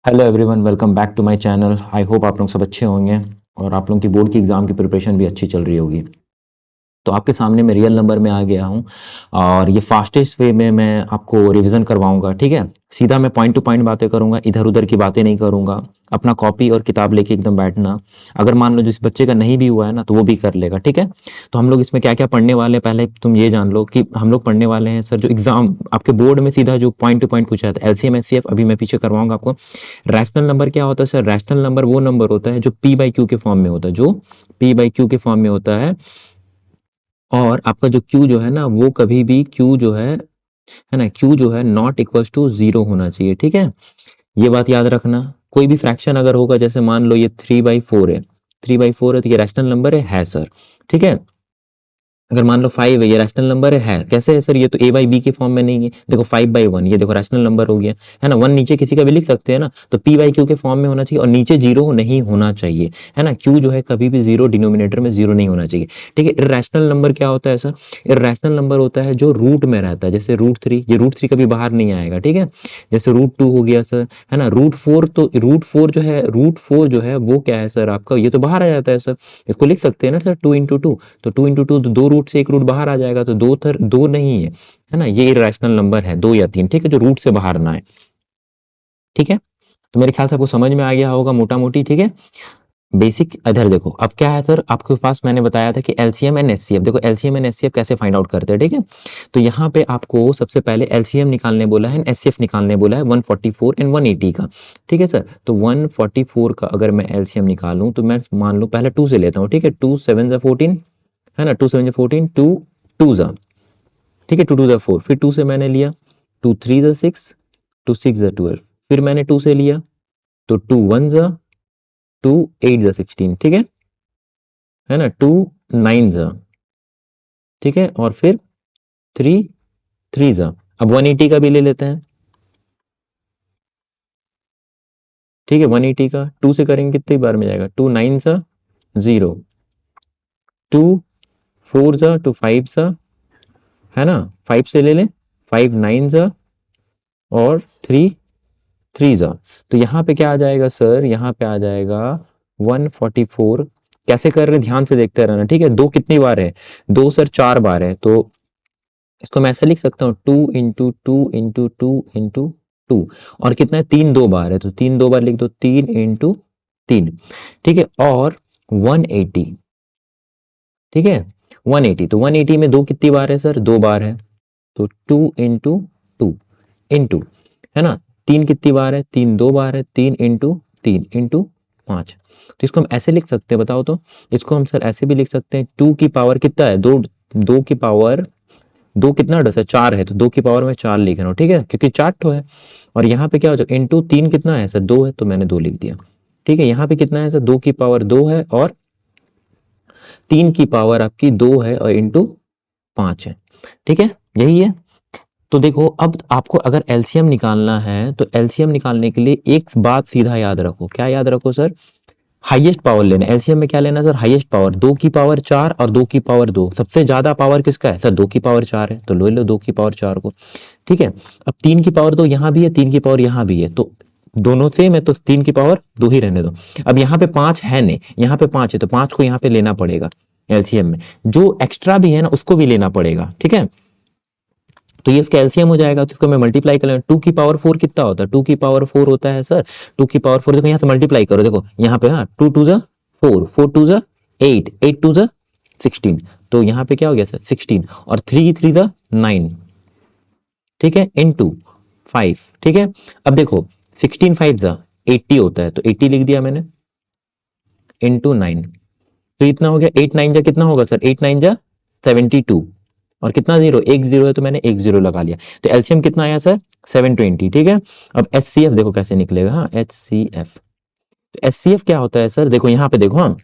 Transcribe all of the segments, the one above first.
Hello everyone, welcome back to my channel. I hope आप लोग सब अच्छे होंगे और आप लोगों की बोर्ड की एग्ज़ाम की प्रिपरेशन भी अच्छी चल रही होगी। तो आपके सामने मैं रियल नंबर में आ गया हूँ और ये फास्टेस्ट वे में मैं आपको रिवीजन करवाऊंगा। ठीक है, सीधा मैं पॉइंट टू पॉइंट बातें करूंगा, इधर उधर की बातें नहीं करूंगा। अपना कॉपी और किताब लेके एकदम बैठना। अगर मान लो जिस बच्चे का नहीं भी हुआ है ना तो वो भी कर लेगा। ठीक है, तो हम लोग इसमें क्या क्या पढ़ने वाले हैं, पहले तुम ये जान लो कि हम लोग पढ़ने वाले हैं सर जो एग्जाम आपके बोर्ड में सीधा जो पॉइंट टू पॉइंट पूछा था, एलसीएम एचसीएफ अभी मैं पीछे करवाऊंगा आपको। रैशनल नंबर क्या होता है सर? रैशनल नंबर वो नंबर होता है जो पी बाई क्यू के फॉर्म में होता है, जो पी बाई क्यू के फॉर्म में होता है। और आपका जो Q जो है ना वो कभी भी Q जो है ना, Q जो है नॉट इक्वल्स टू जीरो होना चाहिए। ठीक है, ये बात याद रखना। कोई भी फ्रैक्शन अगर होगा, जैसे मान लो ये 3/4 है, 3/4 है तो ये रैशनल नंबर है सर। ठीक है, अगर मान लो 5 है, ये रैशनल नंबर है कैसे है सर? ये तो a बाई बी के फॉर्म में नहीं है। देखो 5/1, ये देखो रैशनल नंबर हो गया है ना। 1 नीचे किसी का भी लिख सकते हैं ना, तो p बाई क्यू के फॉर्म में होना चाहिए और नीचे जीरो नहीं होना चाहिए, है ना। q जो है कभी भी जीरो, डिनोमिनेटर में जीरो नहीं होना चाहिए। ठीक है, इर्रेशनल नंबर क्या होता है सर? इर्रेशनल नंबर होता है जो रूट में रहता है, जैसे √3। ये √3 कभी बाहर नहीं आएगा। ठीक है, जैसे √2 हो गया सर, है ना। √4, तो √4 जो है वो क्या है सर आपका? ये तो बाहर आ जाता है सर। इसको लिख सकते हैं ना सर 2 × 2, तो 2 × 2 तो दो रूट से एक रूट बाहर आ जाएगा, तो दो नहीं है ना। ये इरेशनल नंबर है 2 या 3। ठीक है, जो रूट से बाहर ना आए। ठीक है, तो मेरे ख्याल से आपको समझ में आ गया होगा मोटा मोटी। ठीक है, बेसिक। इधर देखो अब क्या है सर आपके पास, मैंने बताया था कि एलसीएम एंड एचसीएफ। देखो एलसीएम एंड एचसीएफ कैसे फाइंड आउट करते हैं। ठीक है, तो यहाँ पे आपको सबसे पहले एलसीएम निकालने बोला है, एचसीएफ निकालने बोला है 144 एंड 180 का। ठीक है सर, तो 144 का अगर मैं एलसीएम निकालूं तो मैं मान लो पहले 2 से लेता हूँ। ठीक है, 2 7 जा 14, है ना। 2 7 जा 14, 2 2 जा, ठीक है, 2 2 जा 4, फिर 2 से मैंने लिया, 2 3 जा 6, 2 6 जा 12, फिर मैंने 2 से लिया तो 2 1 जा 2, 8 जा 16। ठीक है ना। 2 9 जा, ठीक है, और फिर 3 3 जा। अब 180 का भी ले लेते हैं। ठीक है, 180 का 2 से करेंगे कितनी बार में जाएगा? 2 9 जा 0, 2 4 जा 2 5 जा, है ना। 5 से ले लें, 5 9 जा और 3 3 जा। तो यहाँ पे क्या आ जाएगा सर? यहाँ पे आ जाएगा 144। कैसे कर रहे हैं ध्यान से देखते रहना। ठीक है, दो कितनी बार है? दो सर 4 बार है, तो इसको मैं ऐसे लिख सकता हूँ 2 × 2 × 2 × 2, और कितना है? 3 2 बार है, तो 3 2 बार लिख दो, 3 × 3। ठीक है, और 180। ठीक है, 180, तो 180 में दो कितनी बार है सर? 2 बार है, तो 2 × 2 है ना। 3 कितनी बार है? 3 2 बार है, 3 × 3 × 5। तो इसको हम ऐसे लिख सकते हैं, बताओ तो। इसको हम सर ऐसे भी लिख सकते हैं, 2 की पावर कितना है? 2, 2 की पावर, 2 कितना है? 4 है, तो 2 की पावर में 4 लिख रहा हूँ। ठीक है, क्योंकि 4 ठो है। और यहाँ पे क्या हो जाएगा? इंटू 3 कितना है सर? 2 है, तो मैंने 2 लिख दिया। ठीक है, यहाँ पे कितना है सर? 2 की पावर 2 है और 3 की पावर आपकी 2 है और इंटू 5 है। ठीक है, यही है। तो देखो अब आपको अगर एलसीएम निकालना है तो एलसीएम निकालने के लिए एक बात सीधा याद रखो। क्या याद रखो सर? हाईएस्ट पावर लेना। एलसीएम में क्या लेना सर? Highest power. 2 की पावर 4 और 2 की पावर 2, सबसे ज्यादा पावर किसका है सर? 2 की पावर 4 है, तो ले लो 2 की पावर 4 को। ठीक है, अब 3 की पावर 2 यहाँ भी है, 3 की पावर यहाँ भी है, तो दोनों सेम है, तो 3 की पावर 2 ही रहने दो। अब यहाँ पे 5 है नहीं, यहाँ पे 5 है, तो 5 को यहाँ पे लेना पड़ेगा एलसीएम में। जो एक्स्ट्रा भी है ना उसको भी लेना पड़ेगा। ठीक है, तो ये इसका एलसीएम हो जाएगा, तो इसको मैं मल्टीप्लाई कर, 2 की पावर 4 कितना होता है? 2 की पावर 4 होता है सर, 2 की पावर 4, देखो यहाँ से मल्टीप्लाई करो, देखो यहाँ पे, हाँ, 2 2 जा 4, 4 2 जा 8, 8 2 जा 16, तो यहाँ पे क्या हो गया सर? 16, और 3 3 जा 9। ठीक है, इनटू 5। ठीक है, अब देखो 16 5 जा 80 होता है, तो 80 लिख दिया मैंने, इनटू 9, तो इतना हो गया। 8 9 जा कितना होगा सर? 8 9 जा 72, और कितना जीरो? एक जीरो है, तो मैंने एक जीरो लगा लिया। तो एलसीएम कितना आया सर? 720। ठीक है, अब एचसीएफ देखो कैसे निकलेगा। हाँ, एचसीएफ, तो एचसीएफ क्या होता है सर? देखो यहाँ पे देखो, हाँ,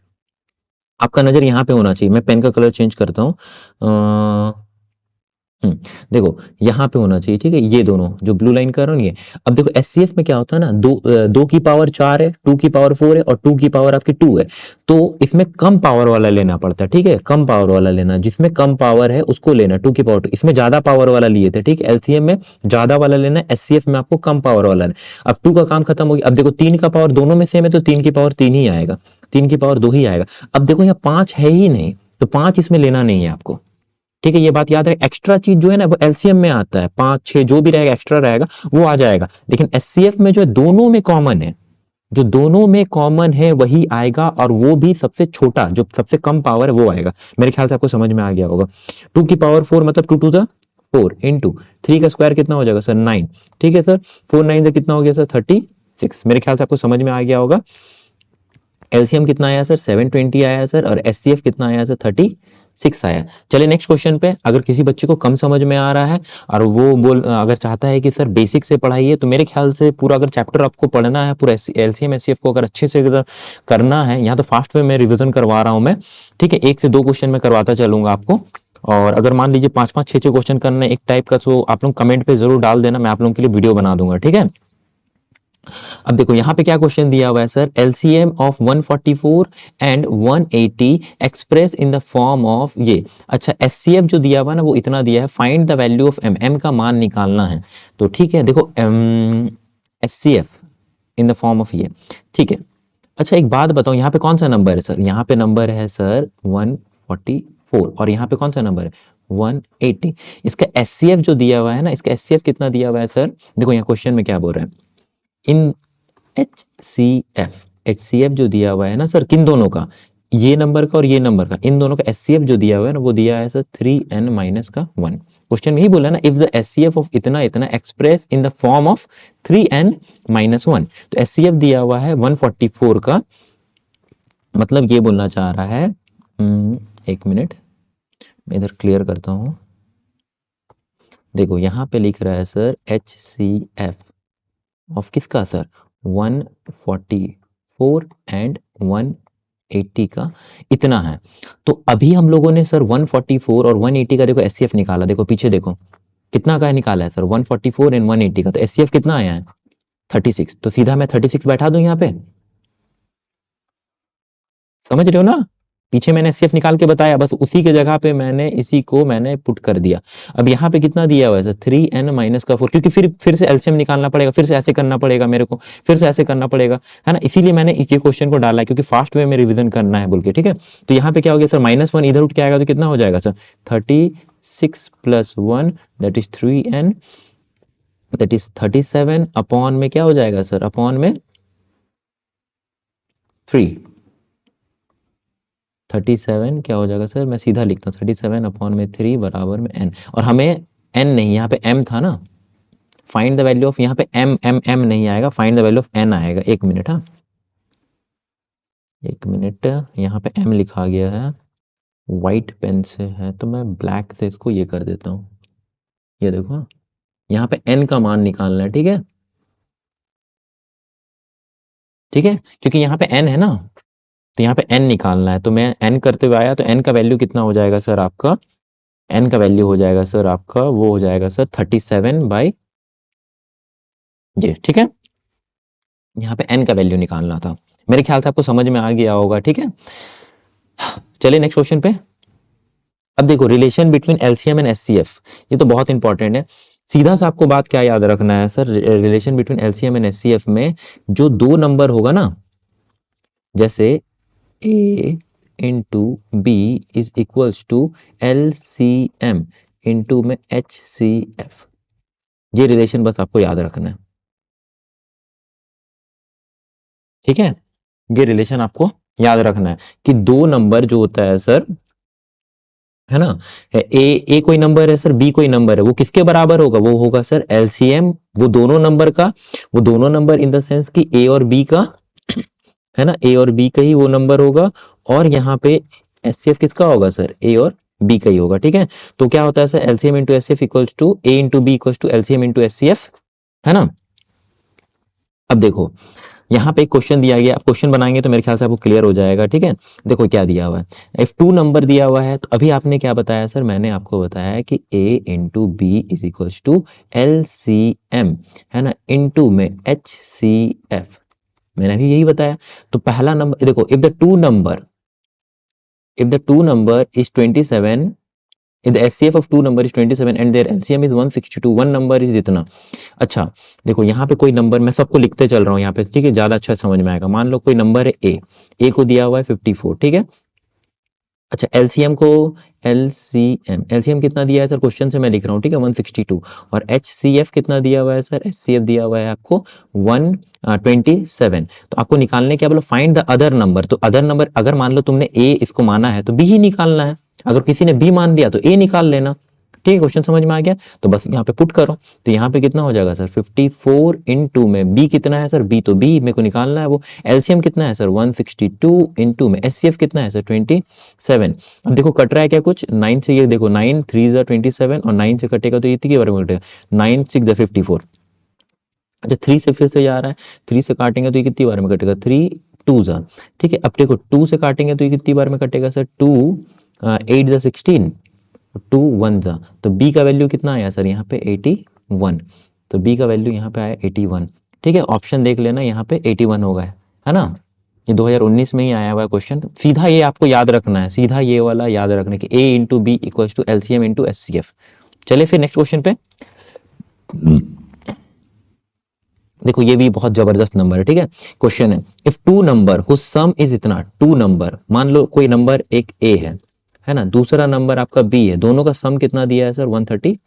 आपका नजर यहाँ पे होना चाहिए। मैं पेन का कलर चेंज करता हूँ, देखो यहाँ पे होना चाहिए, ठीक है, ये दोनों जो ब्लू लाइन कर रहा हूँ ये। अब देखो एचसीएफ में क्या होता है ना, दो की पावर 4 है, 2 की पावर 4 है और 2 की पावर आपकी 2 है, तो इसमें कम पावर वाला लेना पड़ता है, ठीक है, कम पावर वाला लेना, जिसमें कम पावर है उसको लेना, 2 की पावर 2, इसमें ज्यादा पावर वाला लिए थे, ठीक है, एलसीएम में ज्यादा वाला लेना है, एचसीएफ में आपको कम पावर वाला लेना। अब 2 का काम खत्म हो गया। अब देखो 3 का पावर दोनों में सेम है तो 3 की पावर 3 ही आएगा, 3 की पावर 2 ही आएगा। अब देखो यहाँ 5 है ही नहीं, तो 5 इसमें लेना नहीं है आपको, ठीक है, ये बात याद रहे। एक्स्ट्रा चीज जो है ना वो एलसीएम में आता है, 5 6 जो भी रहेगा एक्स्ट्रा रहेगा वो आ जाएगा, लेकिन एचसीएफ में जो है दोनों में कॉमन है, जो दोनों में कॉमन है वही आएगा, और वो भी सबसे छोटा जो सबसे कम पावर है वो आएगा। मेरे ख्याल से आपको समझ में आ गया होगा। 2 की पावर 4 मतलब 2 टू द 4 इंटू 3 का स्क्वायर कितना हो जाएगा सर 9, ठीक है सर, 4 9 से कितना हो गया सर 36। मेरे ख्याल से आपको समझ में आ गया होगा। एलसीएम कितना आया सर 720 आया सर, और एचसीएफ कितना आया सर 36 आया। चलिए नेक्स्ट क्वेश्चन पे। अगर किसी बच्चे को कम समझ में आ रहा है और वो अगर चाहता है कि सर बेसिक से पढ़ाइए, तो मेरे ख्याल से पूरा अगर चैप्टर आपको पढ़ना है, पूरा एलसीएम एचसीएफ को अगर अच्छे से अगर करना है, यहाँ तो फास्ट वे में रिविजन करवा रहा हूँ मैं, ठीक है, 1 से 2 क्वेश्चन में करवाता चलूंगा आपको। और अगर मान लीजिए 5 5 6 6 क्वेश्चन करना है एक टाइप का, तो आप लोग कमेंट पे जरूर डाल देना, मैं आप लोगों के लिए वीडियो बना दूंगा, ठीक है। अब देखो यहाँ पे क्या क्वेश्चन दिया हुआ है sir, LCM of 144 and 180 express in the form of ये। अच्छा एचसीएफ जो दिया हुआ है ना वो इतना दिया है, find the value of M, M का मान निकालना है, तो ठीक है देखो HCF in the form of ये, ठीक है। अच्छा एक बात बताओ, यहाँ पे कौन सा नंबर है सर, यहाँ पे नंबर है सर 144, और यहाँ पे कौन सा नंबर है 180। इसका एचसीएफ जो दिया हुआ है ना, इसका एचसीएफ कितना दिया हुआ है सर, देखो यहाँ क्वेश्चन में क्या बोल रहा है, इन एचसीएफ जो दिया हुआ है ना सर, किन दोनों का, ये नंबर का और ये नंबर का, इन दोनों का एचसीएफ जो दिया हुआ है ना वो दिया है सर 3n माइनस का 1। क्वेश्चन में ही बोला ना, इफ द एचसीएफ ऑफ इतना इतना express in the form of 3n minus 1, तो एचसीएफ दिया हुआ है 144 का, मतलब ये बोलना चाह रहा है, एक मिनट मैं इधर क्लियर करता हूं। देखो यहाँ पे लिख रहा है सर एचसीएफ ऑफ किसका सर 144 एंड 180 का इतना है। तो अभी हम लोगों ने सर 144 और 180 का देखो एचसीएफ निकाला, देखो पीछे देखो कितना का निकाला है सर 144 एंड 180 का, तो एचसीएफ कितना आया है 36, तो सीधा मैं 36 बैठा दूं यहाँ पे, समझ रहे हो ना, पीछे मैंने एचसीएफ निकाल के बताया, बस उसी के जगह पे मैंने इसी को मैंने पुट कर दिया। अब यहाँ पे कितना दिया हुआ है सर 3n माइनस का 4, क्योंकि फिर से एलसीएम निकालना पड़ेगा, फिर से ऐसे करना पड़ेगा मेरे को, फिर से ऐसे करना पड़ेगा, है ना, इसीलिए मैंने ये क्वेश्चन को डाला है, क्योंकि फास्ट वे में रिविजन करना है बोल के, ठीक है। तो यहाँ पे क्या हो गया सर -1 इधर उठ के आएगा तो कितना हो जाएगा sir 36 + 1 that is 3n, that is 37 upon में क्या हो जाएगा सर, अपॉन में 3, 37 क्या हो जाएगा सर, मैं सीधा लिखता हूँ 37 अपॉन में 3 बराबर में n, और हमें n नहीं, यहाँ पे m था ना, फाइंड द वैल्यू ऑफ, यहाँ पे m नहीं आएगा, find the value of n आएगा। एक मिनट, हाँ एक मिनट, यहाँ पे m लिखा गया है, व्हाइट पेन से है तो मैं ब्लैक से इसको ये कर देता हूँ, ये देखो यहाँ पे n का मान निकालना है, ठीक है, ठीक है, क्योंकि यहाँ पे n है ना, तो यहाँ पे n निकालना है, तो मैं n करते हुए आया, तो n का वैल्यू कितना हो जाएगा सर आपका, n का वैल्यू हो जाएगा सर आपका, वो हो जाएगा सर 37 बाई ये, ठीक है, यहाँ पे n का वैल्यू निकालना था। मेरे ख्याल से आपको समझ में आ गया होगा, ठीक है। चलिए नेक्स्ट क्वेश्चन पे। अब देखो relation between LCM and HCF, ये तो बहुत इंपॉर्टेंट है। सीधा सा आपको बात क्या याद रखना है sir, relation between LCM and HCF में जो दो नंबर होगा ना, जैसे a into B is equals to LCM into में एचसीएफ, ये रिलेशन बस आपको याद रखना है, ठीक है, ये रिलेशन आपको याद रखना है कि दो नंबर जो होता है सर, है ना, ए कोई नंबर है सर, बी कोई नंबर है, वो किसके बराबर होगा, वो होगा सर एलसीएम वो दोनों नंबर का, वो दोनों नंबर इन द सेंस कि ए और बी का, है ना, ए और बी का ही वो नंबर होगा, और यहाँ पे एचसीएफ किसका होगा सर, ए और बी का ही होगा, ठीक है। तो क्या होता है sir LCM into HCF equals to A into B equals to LCM into HCF, है ना। अब देखो यहाँ पे एक क्वेश्चन दिया गया, आप क्वेश्चन बनाएंगे तो मेरे ख्याल से आपको क्लियर हो जाएगा, ठीक है। देखो क्या दिया हुआ है, इफ 2 नंबर दिया हुआ है, तो अभी आपने क्या बताया सर, मैंने आपको बताया है कि a into B is equals to LCM, है ना, इंटू में HCF, मैंने भी यही बताया। तो पहला नंबर देखो, if the two number is 27, if the SCF of two number is 27 and their LCM is 162, one number is इतना। अच्छा देखो यहाँ पे कोई नंबर, मैं सबको लिखते चल रहा हूँ यहाँ पे, ठीक है, ज्यादा अच्छा समझ में आएगा। मान लो कोई नंबर है ए को दिया हुआ है 54, ठीक है। अच्छा एलसीएम को, एलसीएम कितना दिया है सर, क्वेश्चन से मैं लिख रहा हूँ, ठीक है, 162। और एचसीएफ कितना दिया हुआ है सर, एचसीएफ दिया हुआ है आपको 127। तो आपको निकालने क्या बोलो, फाइंड द अदर नंबर। तो अदर नंबर अगर मान लो तुमने ए इसको माना है तो बी ही निकालना है, अगर किसी ने बी मान दिया तो ए निकाल लेना, ठीक है। क्वेश्चन समझ में आ गया, तो बस यहाँ पे पुट करो। तो यहाँ पे कितना हो जाएगा सर, 54 इंटू में बी कितना है सर, बी तो बी मेरे को निकालना है वो। एलसीएम कितना है सर 162 इंटू में एचसीएफ कितना है सर 27। अब देखो कट रहा है क्या कुछ, 9 से, ये देखो 9 3 जा 27 और 9 से कटेगा तो ये कितने के बारे में कटेगा, 9 6 जा 54। अच्छा 3 से फिर से जा रहा है, 3 से काटेंगे तो ये कितनी बार में कटेगा, 3 2 जा, ठीक है। अब देखो 2 से काटेंगे तो ये कितनी बार में कटेगा सर, 2 8 जा 16, 2 1 जा, तो बी का वैल्यू कितना आया सर यहाँ पे 81। तो बी का वैल्यू यहाँ पे आया 81, ठीक है। ऑप्शन देख लेना यहाँ पे 81 होगा, है ना। ये 2019 में ही आया हुआ है क्वेश्चन, सीधा ये आपको याद रखना है, सीधा ये वाला याद रखना कि A into B equals to LCM into HCF. चलिए फिर नेक्स्ट क्वेश्चन पे। देखो ये भी बहुत जबरदस्त नंबर है, ठीक है। क्वेश्चन है, if two number whose sum is इतना, टू नंबर, मान लो कोई नंबर एक ए है ना, दूसरा नंबर आपका बी है, दोनों का सम कितना दिया है सर 135,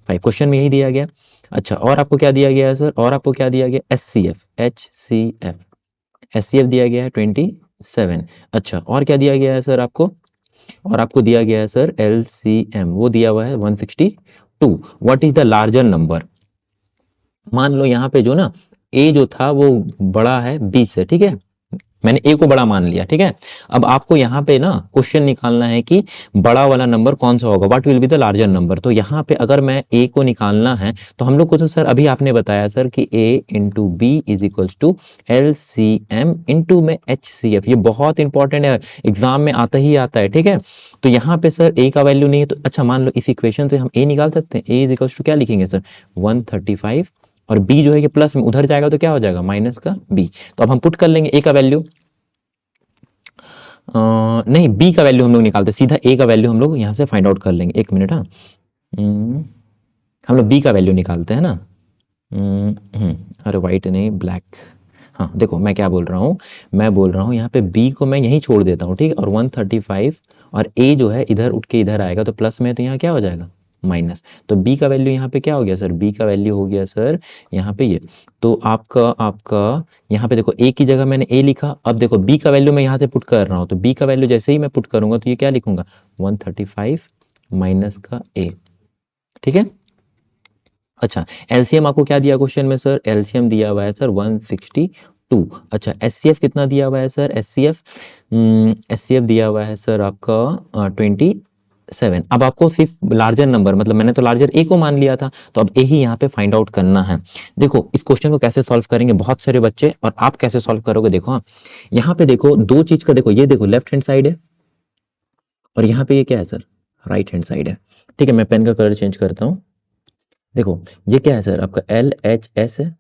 क्वेश्चन में यही दिया गया। अच्छा और आपको क्या दिया गया है सर, और आपको क्या दिया गया, एचसीएफ दिया गया है 27। अच्छा और क्या दिया गया है सर आपको, और आपको दिया गया है सर एलसीएम, वो दिया हुआ है 162। What is the larger number. मान लो यहाँ पे जो ना ए जो था वो बड़ा है बी से, ठीक है, मैंने ए को बड़ा मान लिया, ठीक है। अब आपको यहाँ पे ना क्वेश्चन निकालना है कि बड़ा वाला नंबर कौन सा होगा, what will be the larger number. तो यहाँ पे अगर मैं ए को निकालना है तो हम लोग को तो सर अभी आपने बताया सर कि A into B is equals to LCM into में HCF, ये बहुत इंपॉर्टेंट है, एग्जाम में आता ही आता है, ठीक है। तो यहाँ पे सर ए का वैल्यू नहीं है, तो अच्छा मान लो इस इक्वेशन से हम ए निकाल सकते हैं, ए इज इक्वल्स टू क्या लिखेंगे सर 135, और बी जो है कि प्लस में उधर जाएगा तो क्या हो जाएगा माइनस का बी। तो अब हम पुट कर लेंगे ए का वैल्यू, नहीं बी का वैल्यू हम लोग निकालते, सीधा ए का वैल्यू हम लोग यहाँ से फाइंड आउट कर लेंगे, एक मिनट। हाँ हम लोग बी का वैल्यू निकालते हैं ना। अरे वाइट नहीं ब्लैक, हाँ देखो मैं क्या बोल रहा हूँ, मैं बोल रहा हूँ यहाँ पे बी को मैं यहीं छोड़ देता हूँ, ठीक है, और 135, और ए जो है इधर उठ के इधर आएगा तो प्लस में, तो यहाँ क्या हो जाएगा माइनस। तो बी का वैल्यू यहाँ पे क्या हो गया सर, बी का वैल्यू हो गया सर यहाँ पे ये। तो आपका यहाँ पे देखो ए की जगह मैंने ए लिखा, अब देखो बी का वैल्यू मैं यहाँ से पुट कर रहा हूँ, तो बी का वैल्यू जैसे ही मैं पुट करूंगा तो ये क्या लिखूंगा 135 माइनस का ए, ठीक है। अच्छा एलसीएम आपको क्या दिया क्वेश्चन में सर, एलसीएम दिया हुआ है सर 162। अच्छा एचसीएफ कितना दिया हुआ है सर, एचसीएफ दिया हुआ है सर आपका 27। अब आपको सिर्फ लार्जर नंबर, मतलब मैंने तो लार्जर ए को मान लिया था, तो अब ए ही यहाँ पे फाइंड आउट करना है। देखो इस क्वेश्चन को कैसे सॉल्व करेंगे बहुत सारे बच्चे, और आप कैसे सॉल्व करोगे, देखो हाँ यहाँ पे देखो दो चीज का, देखो ये देखो लेफ्ट हैंड साइड है और यहाँ पे ये क्या है सर राइट हैंड साइड है, ठीक है। मैं पेन का कलर चेंज करता हूँ, देखो ये क्या है सर आपका LHS है,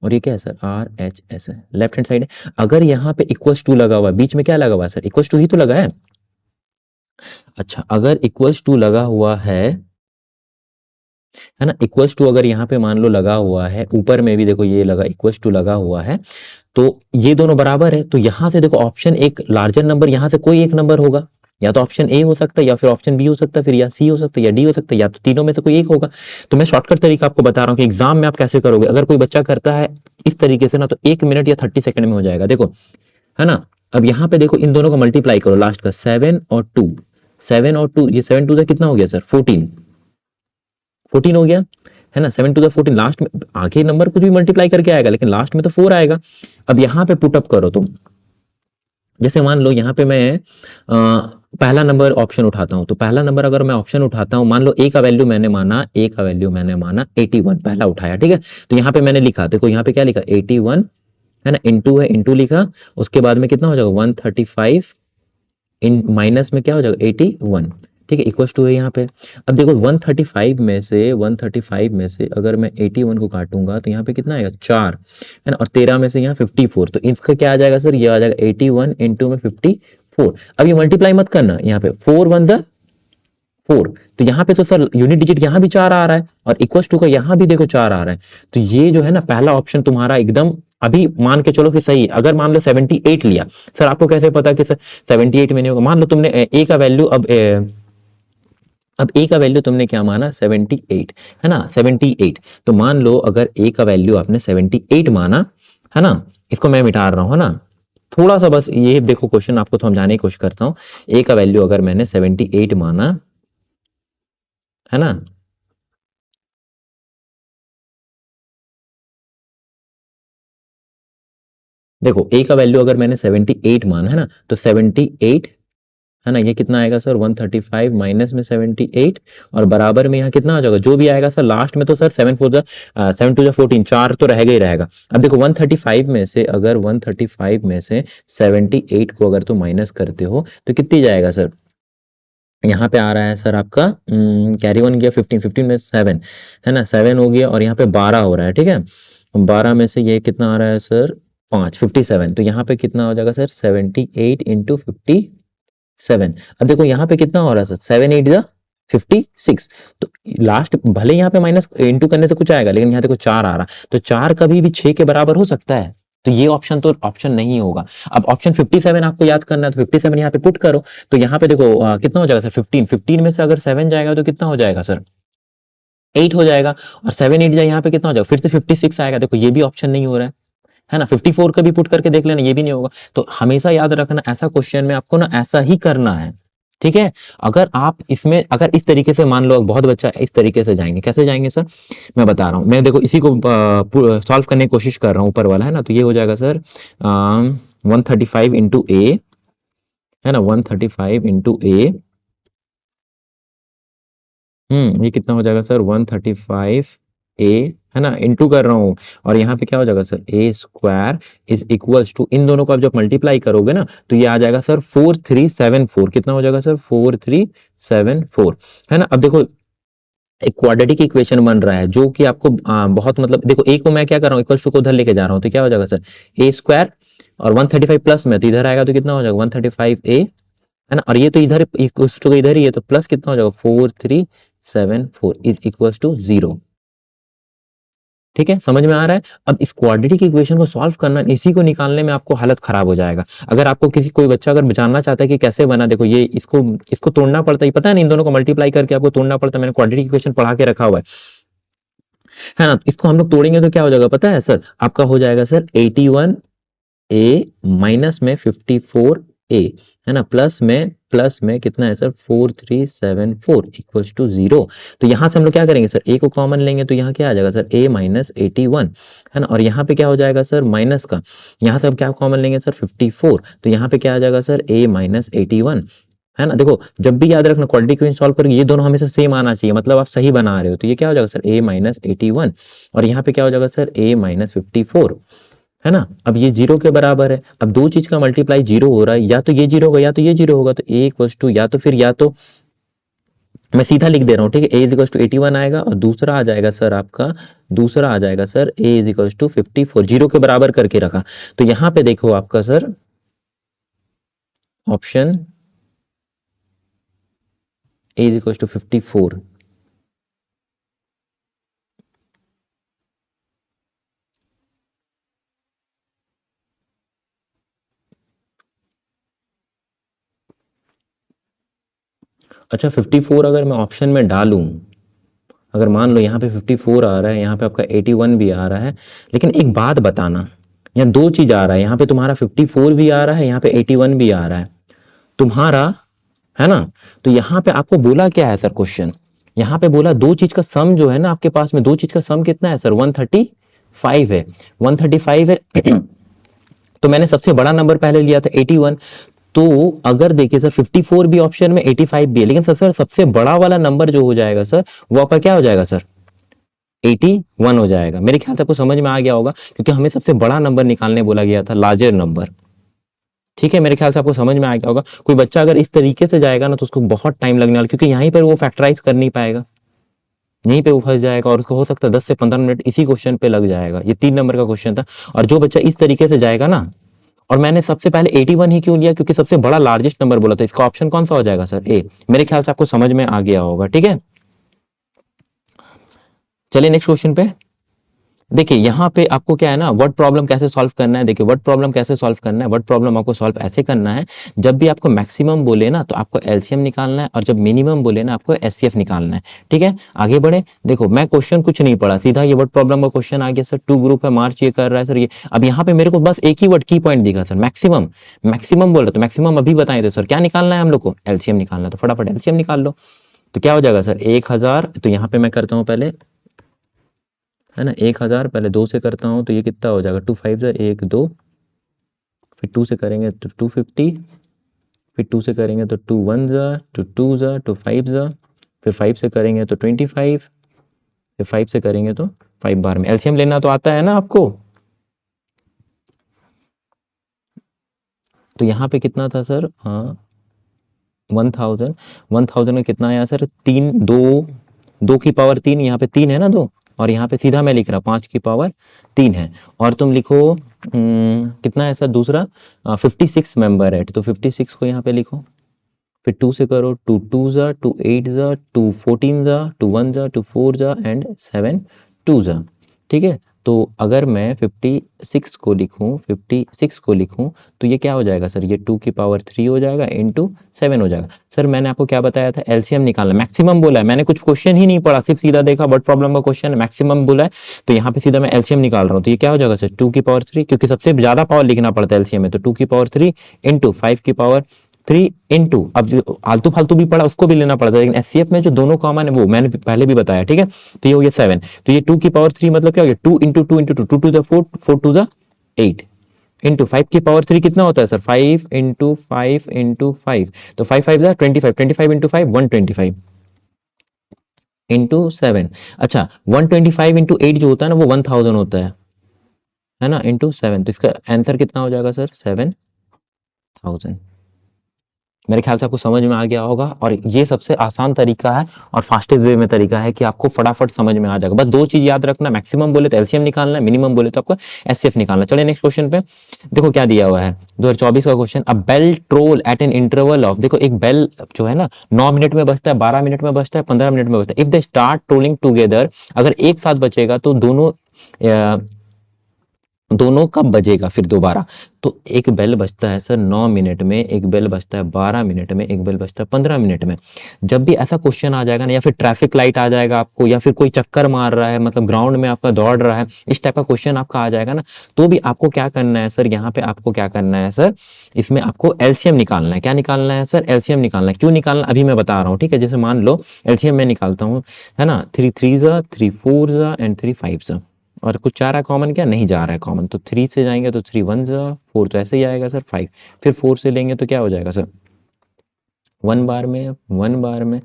और ये क्या है सर RHS है, लेफ्ट हैंड साइड है। अगर यहाँ पे इक्वल्स टू लगा हुआ है, बीच में क्या लगा हुआ है सर, इक्वल्स टू ही तो लगा है। अच्छा अगर इक्वल्स टू लगा हुआ है ना, इक्वल्स टू अगर यहाँ पे मान लो लगा हुआ है, ऊपर में भी देखो ये लगा इक्वल्स टू लगा हुआ है, तो ये दोनों बराबर है, तो यहाँ से देखो ऑप्शन एक लार्जर नंबर, यहाँ से कोई एक नंबर होगा, या तो ऑप्शन ए हो सकता है, या फिर ऑप्शन बी हो सकता है, फिर या सी हो सकता है, या डी हो सकता है, या तो तीनों में से कोई एक होगा। तो मैं शॉर्टकट तरीका आपको बता रहा हूँ कि एग्जाम में आप कैसे करोगे। अगर कोई बच्चा करता है इस तरीके से ना, तो 1 मिनट या 30 सेकंड में हो जाएगा, देखो है ना। अब यहाँ पे देखो इन दोनों को मल्टीप्लाई करो, लास्ट का 7 और 2, 7 और 2, ये 7 2 से कितना हो गया सर 14 हो गया, है ना। 7 टू द 14, लास्ट में आगे नंबर कुछ भी मल्टीप्लाई करके आएगा, लेकिन लास्ट में तो 4 आएगा। अब यहाँ पे पुटअप करो तुम, जैसे मान लो यहाँ पे मैं पहला नंबर ऑप्शन उठाता हूं, तो पहला नंबर अगर मैं ऑप्शन उठाता हूं, मान लो ए का वैल्यू मैंने माना 81, पहला उठाया, ठीक है। तो यहाँ पे मैंने लिखा, देखो यहाँ पे क्या लिखा 81 है ना, इनटू है, इनटू लिखा, उसके बाद में कितना हो जाएगा 135 इन माइनस में क्या हो जाएगा 81, ठीक है, इक्वल्स टू है यहाँ पे। अब देखो 135 में से अगर मैं 81 को काटूंगा तो यहाँ पे कितना आएगा 4, है ना, और 13 में से यहाँ 54, तो इसका क्या आ जाएगा सर, ये आ जाएगा 81 इंटू में 54। अब ये मल्टीप्लाई मत करना, यहाँ पे 4 1 द 4, तो यहाँ पे तो सर यूनिट डिजिट यहाँ भी 4 आ रहा है और इक्वल्स टू का यहाँ भी देखो 4 आ रहा है, तो ये जो है ना पहला ऑप्शन तुम्हारा एकदम अभी मान के चलो कि सही है। अगर मान लो 78 लिया, सर आपको कैसे पता कि सर 78 में नहीं होगा, मान लो तुमने ए का वैल्यू अब ए का वैल्यू तुमने क्या माना 78, है ना 78, तो मान लो अगर ए का वैल्यू आपने 78 माना, है ना, इसको मैं मिटा रहा हूं, है ना, थोड़ा सा बस ये देखो क्वेश्चन आपको समझाने की कोशिश करता हूं। ए का वैल्यू अगर मैंने 78 माना, है ना, देखो ए का वैल्यू अगर मैंने 78 माना, है ना, तो 78, है ना, ये कितना आएगा सर 135 माइनस में 78, और बराबर में यहाँ कितना आ जाएगा जो भी आएगा सर लास्ट में, तो सर 7 टू 14, 4 तो रहेगा ही रहेगा। अब देखो 135 में से अगर 135 में से 78 को अगर तुम माइनस करते हो तो कितनी जाएगा सर, यहाँ पे आ रहा है सर आपका कैरी वन गया 15, 15 में 7, है ना, 7 हो गया और यहाँ पे 12 हो रहा है, ठीक है, 12 में से ये कितना आ रहा है सर 5, 57, तो यहाँ पे कितना हो जाएगा सर 78 इंटू 57। अब देखो यहाँ पे कितना हो रहा है सर 7 8 जा 56, तो लास्ट भले यहाँ पे माइनस इंटू करने से कुछ आएगा, लेकिन यहाँ देखो 4 आ रहा, तो 4 कभी भी 6 के बराबर हो सकता है, तो ये ऑप्शन तो ऑप्शन नहीं होगा। अब ऑप्शन 57 आपको याद करना है, तो 57 यहाँ पे पुट करो, तो यहाँ पे देखो कितना हो जाएगा सर 15, 15 में से अगर 7 जाएगा तो कितना हो जाएगा सर 8 हो जाएगा, और 7 8 जाए यहाँ पे कितना हो जाएगा फिर से 56 आएगा, देखो ये भी ऑप्शन नहीं हो रहा है ना, 54 का भी पुट करके देख लेना, ये भी नहीं होगा। तो हमेशा याद रखना ऐसा क्वेश्चन में आपको ना ऐसा ही करना है, ठीक है। अगर आप इसमें अगर इस तरीके से मान लो बहुत बच्चा इस तरीके से जाएंगे, कैसे जाएंगे सर, मैं बता रहा हूं, मैं देखो इसी को सॉल्व करने की कोशिश कर रहा हूं ऊपर वाला, है ना, तो ये हो जाएगा सर 135 इंटू ए, है ना, 135 इंटू ए, ये कितना हो जाएगा सर 135 ए, है ना, इंटू कर रहा हूं, और यहाँ पे क्या हो जाएगा sir A square is equals to, इन दोनों को आप जब मल्टीप्लाई करोगे ना तो ये आ जाएगा सर 4374, कितना हो जाएगा सर 4374, है ना। अब देखो एक क्वाड्रेटिक इक्वेशन बन रहा है जो कि आपको बहुत मतलब देखो ए को मैं क्या कर रहा हूँ इक्वल्स टू को उधर लेके जा रहा हूँ, तो क्या हो जाएगा सर ए स्क्वायर और 135 प्लस में, तो इधर आएगा तो कितना हो जाएगा 135 ए, है ना, और ये तो इधर इक्वल्स टू इधर ही है, तो प्लस कितना हो जाएगा 4374 इज इक्वल्स टू 0, ठीक है, समझ में आ रहा है। अब इस क्वाड्रेटिक इक्वेशन को सॉल्व करना, इसी को निकालने में आपको हालत खराब हो जाएगा। अगर आपको किसी कोई बच्चा अगर जानना चाहता है कि कैसे बना, देखो ये इसको इसको तोड़ना पड़ता है, पता है ना, इन दोनों को मल्टीप्लाई करके आपको तोड़ना पड़ता है, मैंने क्वाड्रेटिक इक्वेशन पढ़ा के रखा हुआ है ना, इसको हम लोग तोड़ेंगे तो क्या हो जाएगा पता है सर, आपका हो जाएगा सर 81 ए माइनस में 54 ए, है ना, प्लस में कितना है सर 4374 इक्वल्स टू 0, तो यहां से हम लोग क्या करेंगे सर ए को कॉमन लेंगे, तो यहाँ क्या आ जाएगा सर ए माइनस 81, है ना, और यहाँ पे क्या हो जाएगा सर माइनस का, यहाँ से हम क्या कॉमन लेंगे सर 54, तो यहाँ पे क्या आ जाएगा सर ए माइनस 81, है ना। देखो जब भी याद रखना क्वाड्रेटिक इक्वेशन सॉल्व करोगे ये दोनों हमेशा सेम आना चाहिए, मतलब आप सही बना रहे हो, तो ये क्या हो जाएगा सर ए माइनस 81, और यहाँ पे क्या हो जाएगा सर ए माइनस 54, है ना। अब ये 0 के बराबर है, अब दो चीज का मल्टीप्लाई 0 हो रहा है, या तो ये 0 होगा या तो ये 0 होगा, तो ए इक्वल्स टू या तो फिर या तो मैं सीधा लिख दे रहा हूँ, ठीक है, ए इज इक्वल्स टू 81 आएगा, और दूसरा आ जाएगा सर आपका, दूसरा आ जाएगा sir A is equals to 54, 0 के बराबर करके रखा, तो यहाँ पे देखो आपका sir option A is equals to 54, अच्छा 54 अगर मैं ऑप्शन में डालूं, अगर मान लो यहाँ पे 54 आ रहा है, यहाँ पे आपका 81 भी आ रहा है, लेकिन एक बात बताना, यहाँ दो चीज आ रहा है, यहाँ पे तुम्हारा 54 भी आ रहा है, यहाँ पे 81 भी आ रहा है तुम्हारा, है ना, तो यहाँ पे आपको बोला क्या है सर क्वेश्चन, यहाँ पे बोला दो चीज का सम जो है ना आपके पास में, दो चीज का सम कितना है सर 135 है, 135 है तो मैंने सबसे बड़ा नंबर पहले लिया था 81, तो अगर देखिए सर 54 भी ऑप्शन में 85 भी है, लेकिन सर सबसे बड़ा वाला नंबर जो हो जाएगा सर वो आपका क्या हो जाएगा सर 81 हो जाएगा। मेरे ख्याल से आपको समझ में आ गया होगा, क्योंकि हमें सबसे बड़ा नंबर निकालने बोला गया था, लार्जर नंबर। ठीक है, मेरे ख्याल से आपको समझ में आ गया होगा। कोई बच्चा अगर इस तरीके से जाएगा ना तो उसको बहुत टाइम लगने वाला, क्योंकि यहीं पर वो फैक्टराइज कर नहीं पाएगा, यहीं पे वो फंस जाएगा और उसको हो सकता है 10 से 15 मिनट इसी क्वेश्चन पे लग जाएगा। ये 3 नंबर का क्वेश्चन था। और जो बच्चा इस तरीके से जाएगा ना, और मैंने सबसे पहले 81 ही क्यों लिया, क्योंकि सबसे बड़ा लार्जेस्ट नंबर बोला था। इसका ऑप्शन कौन सा हो जाएगा सर? ए। मेरे ख्याल से आपको समझ में आ गया होगा। ठीक है, चलिए नेक्स्ट क्वेश्चन पे। देखिए यहाँ पे आपको क्या है ना, वर्ड प्रॉब्लम कैसे सॉल्व करना है। देखिए वर्ड प्रॉब्लम कैसे सॉल्व करना है, वर्ड प्रॉब्लम आपको सॉल्व ऐसे करना है, जब भी आपको मैक्सिमम बोले ना तो आपको एलसीएम निकालना है, और जब मिनिमम बोले ना आपको एचसीएफ निकालना है। ठीक है, आगे बढ़े। देखो मैं क्वेश्चन कुछ नहीं पढ़ा, सीधा ये वर्ड प्रॉब्लम का क्वेश्चन आ गया सर। टू ग्रुप है, मार्च ये कर रहा है सर ये। अब यहाँ पे मेरे को बस एक ही वर्ड की पॉइंट दिखा सर, मैक्सिमम। मैक्सिमम बोल रहे तो मैक्सिमम अभी बताए थे सर, क्या निकालना है हम लोग को? एलसीएम निकालना है। तो फटाफट एलसीएम निकाल लो। तो क्या हो जाएगा सर? 1000। तो यहाँ पे मैं करता हूँ पहले, है ना, 1000 पहले 2 से करता हूँ तो ये कितना हो जाएगा? 2 5 1 2, फिर 2 से करेंगे तो 250, फिर 2 से करेंगे तो 2 1 2 2 2 5, फिर 5 से करेंगे तो 25, फिर 5 से करेंगे तो 5 बार में। एलसीएम लेना तो आता है ना आपको? तो यहाँ पे कितना था सर? हाँ 1000। 1000 में कितना आया सर? 3 2, 2 की पावर 3, यहाँ पे 3 है ना 2, और यहाँ पे सीधा मैं लिख रहा 5 की पावर 3 है। और तुम लिखो कितना है सर दूसरा? 56 मेंबर है, तो 56 को यहाँ पे लिखो। फिर 2 से करो, 2 2 2 8 2 14 2 1 2 4 एंड 7 2 ठीक है। तो अगर मैं 56 को लिखूं, 56 को लिखूं तो ये क्या हो जाएगा सर? ये 2 की पावर 3 हो जाएगा इंटू 7 हो जाएगा। सर मैंने आपको क्या बताया था? एलसीएम निकालना, मैक्सिमम बोला है मैंने, कुछ क्वेश्चन ही नहीं पढ़ा, सिर्फ सीधा देखा वर्ड प्रॉब्लम का क्वेश्चन है, मैक्सिमम बोला है तो यहाँ पे सीधा मैं एलसीएम निकाल रहा हूँ। तो ये क्या हो जाएगा सर? 2 की पावर 3, क्योंकि सबसे ज्यादा पावर लिखना पड़ता है एलसीएम में, तो 2 की पावर 3 इंटू 5 की पावर 3 इंटू, अब जो आलतू फालतू भी पड़ा उसको भी लेना पड़ता है, लेकिन एचसीएफ में जो दोनों कॉमन है वो मैंने पहले भी बताया। ठीक है, तो ये हो गया 7। तो ये 2 की पावर 3 मतलब क्या हो गया? 2 into 2 into 2, 2 to the 4, 4 to the 8 into 5 की पावर 3 कितना होता है सर? 5 इंटू 5 इंटू 5, तो 5 5 25, 25 इंटू 5 125 इंटू 7। अच्छा 125 इंटू 8 जो होता है ना वो 1000 होता है ना, इंटू 7। तो इसका आंसर कितना हो जाएगा सर? 7000। मेरे ख्याल से आपको समझ में आ गया होगा, और ये सबसे आसान तरीका है और फास्टेस्ट वे में तरीका है कि आपको फटाफट समझ में आ जाएगा। बस दो चीज याद रखना, मैक्सिमम बोले तो एलसीएम निकालना है, मिनिमम बोले तो आपको एचसीएफ निकालना है। चलिए नेक्स्ट क्वेश्चन पे। देखो क्या दिया हुआ है 2024 का question. A bell toll at an interval of, देखो एक बेल जो है ना 9 मिनट में बजता है, 12 मिनट में बजता है, 15 मिनट में बजता है। If they start tolling together, अगर एक साथ बचेगा तो दोनों कब बजेगा फिर दोबारा? तो एक बेल बजता है सर 9 मिनट में, एक बेल बजता है 12 मिनट में, एक बेल बजता है 15 मिनट में। जब भी ऐसा क्वेश्चन आ जाएगा ना, या फिर ट्रैफिक लाइट आ जाएगा आपको, या फिर कोई चक्कर मार रहा है, मतलब ग्राउंड में आपका दौड़ रहा है, इस टाइप का क्वेश्चन आपका आ जाएगा ना, तो भी आपको क्या करना है सर? यहाँ पे आपको क्या करना है सर? इसमें आपको एलसीएम निकालना है। क्या निकालना है सर? एलसीएम निकालना है। क्यों निकालना अभी मैं बता रहा हूँ। ठीक है, जैसे मान लो एलसीएम मैं निकालता हूँ, है ना, 3 3 3 4 एंड 3 5, और कुछ चाह रहा है कॉमन, क्या नहीं जा रहा है कॉमन, तो 3 से जाएंगे तो 3 1 4, तो ऐसे ही आएगा सर 5। फिर 4 से लेंगे तो क्या हो जाएगा सर? 1 बार में, 1 बार में,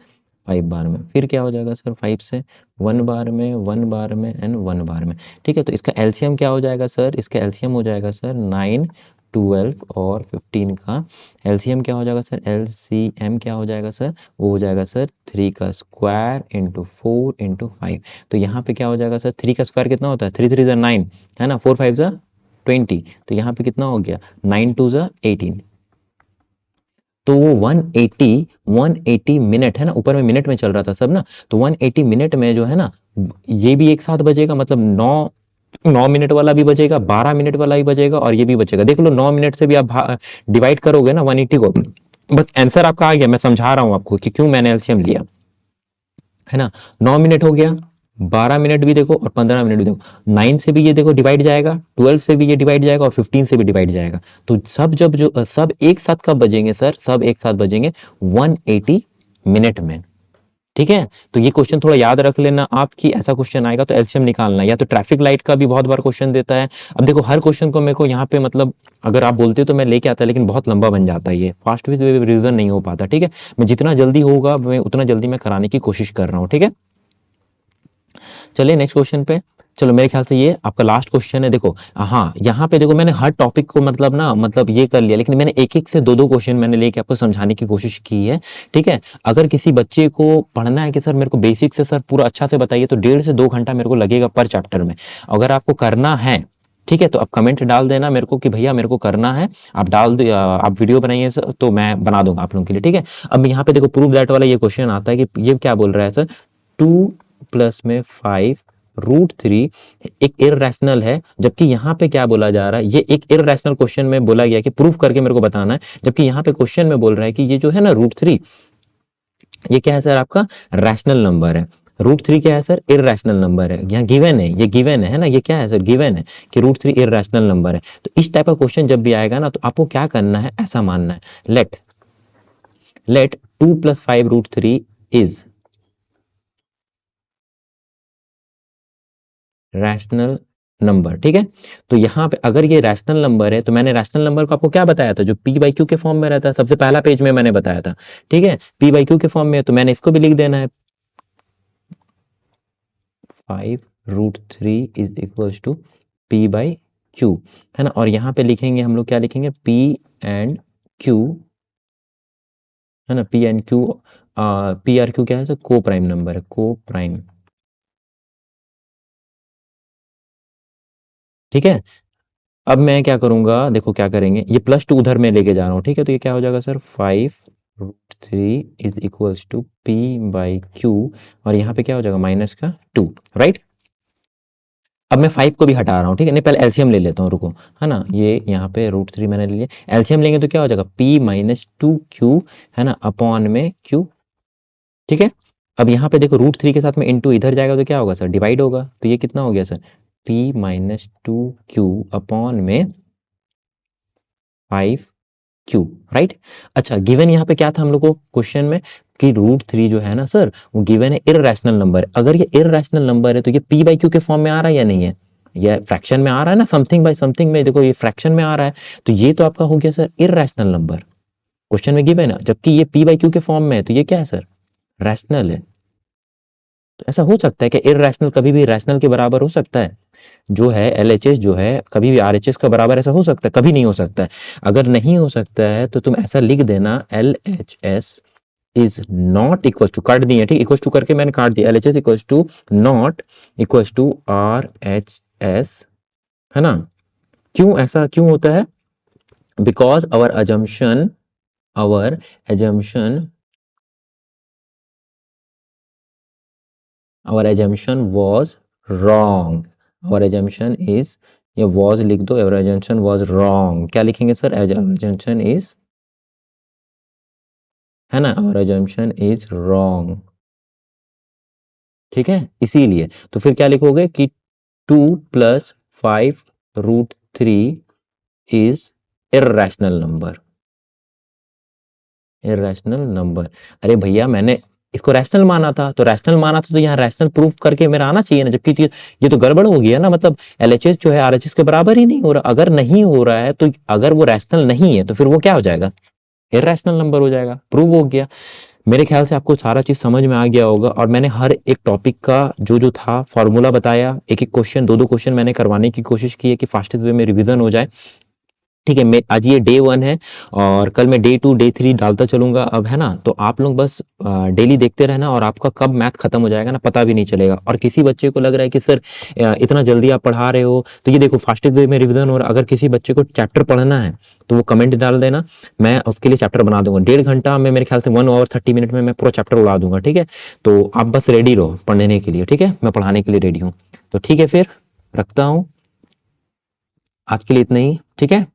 5 बार में। फिर क्या हो जाएगा सर? 5 से 1 बार में, 1 बार में एंड 1 बार में। ठीक है, तो इसका एलसीएम क्या हो जाएगा सर? इसका एलसीएम हो जाएगा सर 9 12 और 15 का एलसीएम क्या हो जाएगा सर? एलसीएम क्या हो जाएगा सर? वो हो जाएगा सर 3 का स्क्वायर इंटू 4 इंटू 5। तो यहाँ पे क्या हो जाएगा सर? 3 का स्क्वायर कितना होता है? 3 3 9, है ना, 4 5 20, तो यहाँ पे कितना हो गया? 9 2 18। तो वो 180 मिनट, है ना, ऊपर में मिनट में चल रहा था सब ना, तो 180 मिनट में जो है ना, ये भी एक साथ बजेगा, मतलब 9 मिनट वाला भी बजेगा, 12 मिनट वाला भी बजेगा, और ये भी बचेगा। देख लो 9 मिनट से भी आप डिवाइड करोगे ना 180 को, बस आंसर आपका आ गया। मैं समझा रहा हूं आपको कि क्यों मैंने एलसीएम लिया, है ना। 9 मिनट हो गया, 12 मिनट भी देखो और 15 मिनट भी देखो, 9 से भी ये देखो डिवाइड जाएगा, 12 से भी ये डिवाइड जाएगा, और 15 से भी डिवाइड जाएगा। तो सब जब जो सब एक साथ कब बजेंगे सर? सब एक साथ बजेंगे 180 मिनट में। ठीक है, तो ये क्वेश्चन थोड़ा याद रख लेना आप कि ऐसा क्वेश्चन आएगा तो एलसीएम निकालना है। या तो ट्रैफिक लाइट का भी बहुत बार क्वेश्चन देता है। अब देखो हर क्वेश्चन को मेरे को यहाँ पे, मतलब अगर आप बोलते तो मैं लेके आता, लेकिन बहुत लंबा बन जाता है, ये फास्ट वे रिवीजन नहीं हो पाता। ठीक है, मैं जितना जल्दी होगा मैं उतना जल्दी मैं कराने की कोशिश कर रहा हूँ। ठीक है, चलिए नेक्स्ट क्वेश्चन पे। चलो मेरे ख्याल से ये आपका लास्ट क्वेश्चन है। देखो हाँ, यहाँ पे देखो मैंने हर टॉपिक को मतलब ना मतलब ये कर लिया, लेकिन मैंने एक एक से दो दो क्वेश्चन मैंने लेके आपको समझाने की कोशिश की है। ठीक है, अगर किसी बच्चे को पढ़ना है कि सर मेरे को बेसिक से सर पूरा अच्छा से बताइए, तो 1.5 से 2 घंटा मेरे को लगेगा पर चैप्टर में। अगर आपको करना है, ठीक है, तो आप कमेंट डाल देना मेरे को कि भैया मेरे को करना है, आप डाल दो, आप वीडियो बनाइए सर, तो मैं बना दूंगा आप लोगों के लिए। ठीक है, अब यहाँ पे देखो प्रूव दैट वाला ये क्वेश्चन आता है कि ये क्या बोल रहा है सर, 2 + 5√3 एक इररेशनल है, जबकि यहाँ पे क्या बोला जा रहा है, ये एक इररेशनल क्वेश्चन में बोला गया कि प्रूफ करके मेरे को बताना है, जबकि यहाँ पे क्वेश्चन में बोल रहा है कि ये जो है ना √3, ये क्या है सर आपका रैशनल नंबर है। √3 क्या है सर, इररेशनल नंबर है। यहाँ गिवन है, ये गिवन है ना, ये क्या है सर, गिवन है कि √3 इररेशनल नंबर है। तो इस टाइप का क्वेश्चन जब भी आएगा ना, तो आपको क्या करना है, ऐसा मानना है, लेट 2 + 5√3 इज रैशनल नंबर। ठीक है, तो यहाँ पे अगर ये रैशनल नंबर है, तो मैंने रैशनल नंबर को आपको क्या बताया था, जो p/q के फॉर्म में रहता है, सबसे पहला पेज में मैंने बताया था। ठीक है, p/q के फॉर्म में है, तो मैंने इसको भी लिख देना है, 5√3 इज इक्वल्स टू p/q, है ना। और यहाँ पे लिखेंगे हम लोग, क्या लिखेंगे, p एंड q, है ना, p एंड q, p/r/q क्या है सर, को प्राइम नंबर है, को प्राइम। ठीक है, अब मैं क्या करूंगा, देखो क्या करेंगे, ये +2 उधर में लेके जा रहा हूँ। ठीक है, तो ये क्या हो जाएगा sir, 5√3 is equals to p/q, और यहाँ पे क्या हो जाएगा, -2, राइट। अब मैं 5 को भी हटा रहा हूँ। ठीक है, नहीं पहले एलसीएम ले लेता हूँ, रुको, है ना, ये यहाँ पे √3 मैंने ले लिया, एलसीएम लेंगे तो क्या हो जाएगा, p-2q, है ना, अपॉन में q। ठीक है, अब यहाँ पे देखो √3 के साथ में इंटू इधर जाएगा तो क्या होगा सर, डिवाइड होगा, तो ये कितना हो गया सर, p-2q अपॉन में 5q, राइट। अच्छा, गिवन यहाँ पे क्या था हम लोग को क्वेश्चन में, कि √3 जो है ना सर, वो गिवन है इररेशनल नंबर। अगर ये इररेशनल नंबर है, तो ये p/q के फॉर्म में आ रहा है या नहीं है, ये फ्रैक्शन में आ रहा है ना, समथिंग बाय समथिंग में, देखो ये फ्रैक्शन में आ रहा है, तो ये तो आपका हो गया सर इररेशनल नंबर, क्वेश्चन में गिवन है। जबकि ये p/q के फॉर्म में है, तो ये क्या है सर, रैशनल है। तो ऐसा हो सकता है कि इररेशनल कभी भी रैशनल के बराबर हो सकता है, जो है एलएचएस जो है कभी भी आरएचएस का बराबर ऐसा हो सकता है, कभी नहीं हो सकता है। अगर नहीं हो सकता है, तो तुम ऐसा लिख देना, LHS is not equal to, काट दिए, ठीक, इक्वल टू करके मैंने काट दिया, LHS equal to not equal to RHS, है ना। क्यों ऐसा क्यों होता है, because our assumption was wrong, our assumption is, ये was लिख दो, our assumption was wrong, क्या लिखेंगे सर, our assumption is, है ना, our assumption is wrong। ठीक है, इसीलिए तो फिर क्या लिखोगे कि 2 + 5√3 is irrational number, irrational number. अरे भैया मैंने इसको रैशनल माना था, तो रैशनल माना था, तो यहाँ रैशनल प्रूफ करके मेरा आना चाहिए ना, जबकि ये तो गड़बड़ हो गया ना, मतलब एलएचएस जो है आरएचएस के बराबर ही नहीं हो रहा। अगर नहीं हो रहा है, तो अगर वो रैशनल नहीं है, तो फिर वो क्या हो जाएगा, इरेशनल नंबर हो जाएगा, प्रूव हो गया। मेरे ख्याल से आपको सारा चीज समझ में आ गया होगा, और मैंने हर एक टॉपिक का जो जो था फॉर्मूला बताया, एक एक क्वेश्चन, दो दो क्वेश्चन मैंने करवाने की कोशिश की है कि फास्टेस्ट वे में रिवीजन हो जाए। ठीक है, मैं आज ये डे 1 है, और कल मैं डे 2 डे 3 डालता चलूंगा अब, है ना। तो आप लोग बस डेली देखते रहना, और आपका कब मैथ खत्म हो जाएगा ना पता भी नहीं चलेगा। और किसी बच्चे को लग रहा है कि सर इतना जल्दी आप पढ़ा रहे हो, तो ये देखो फास्टेस्ट वे में रिवीजन हो रहा है। अगर किसी बच्चे को चैप्टर पढ़ना है, तो वो कमेंट डाल देना, मैं उसके लिए चैप्टर बना दूंगा। 1.5 घंटा में, मेरे ख्याल से 1 hour 30 minute में मैं पूरा चैप्टर उड़ा दूंगा। ठीक है, तो आप बस रेडी रहो पढ़ने के लिए। ठीक है, मैं पढ़ाने के लिए रेडी हूँ। तो ठीक है, फिर रखता हूँ, आज के लिए इतना ही। ठीक है।